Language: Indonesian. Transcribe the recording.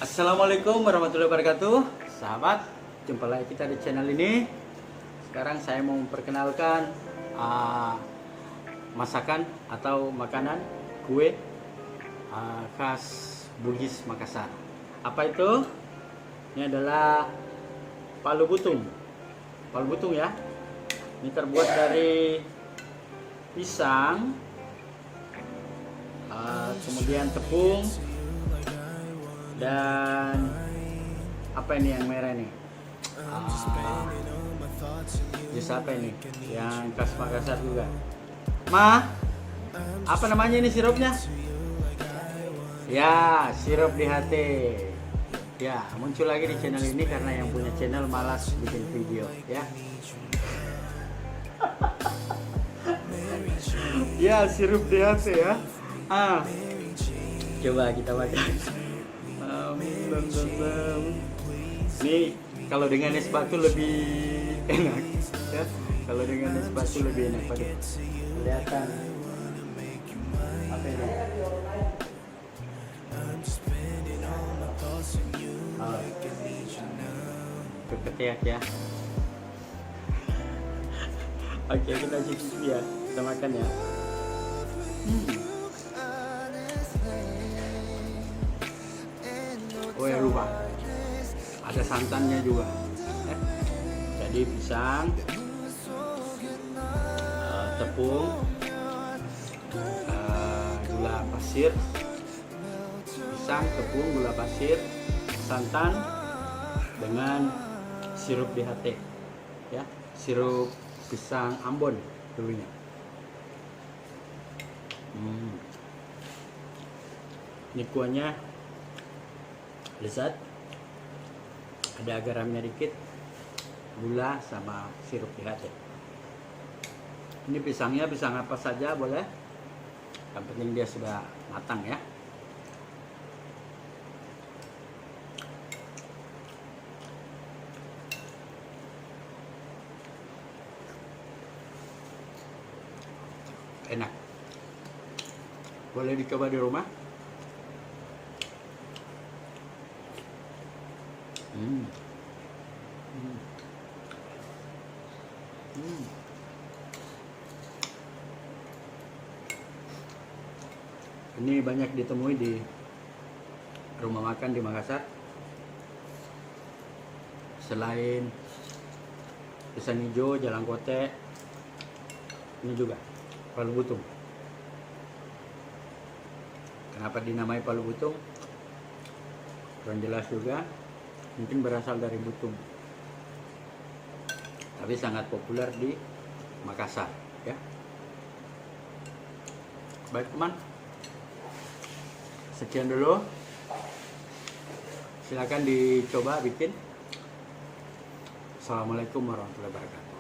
Assalamualaikum warahmatullahi wabarakatuh. Sahabat, jumpa lagi kita di channel ini. Sekarang saya mau memperkenalkan masakan atau makanan kue khas Bugis Makassar. Apa itu? Ini adalah palu butung. Palu butung ya. Ini terbuat dari pisang, kemudian tepung, dan apa ini yang merah nih? Jus apa ini? Yang khas Makassar juga. Ma, apa namanya ini sirupnya? Ya, sirup di hati. Ya, muncul lagi di channel ini karena yang punya channel malas bikin video, ya. Ya, sirup di hati ya. Coba kita makan. Ini kalau dengan es batu lebih enak ya. Kalau dengan es batu lebih enak. Pada kelihatan apa ini? Keketiak ya. Oke, kita cicipi ya. Kita makan ya. Oh ya, lupa, ada santannya juga. Jadi pisang, tepung, gula pasir, pisang, tepung, gula pasir, santan, dengan sirup DHT, ya, sirup pisang Ambon dulunya. Ini kuahnya lezat, ada garamnya dikit, gula sama sirup DHT. Ini pisangnya pisang apa saja boleh, yang penting dia sudah matang ya. Enak, boleh dicoba di rumah. Ini banyak ditemui di rumah makan di Makassar. Selain pisang hijau, jalang kote, ini juga palu butung. Kenapa dinamai palu butung? Kurang jelas juga. Mungkin berasal dari butung, tapi sangat populer di Makassar ya. Baik teman, sekian dulu, silakan dicoba bikin. Assalamualaikum warahmatullahi wabarakatuh.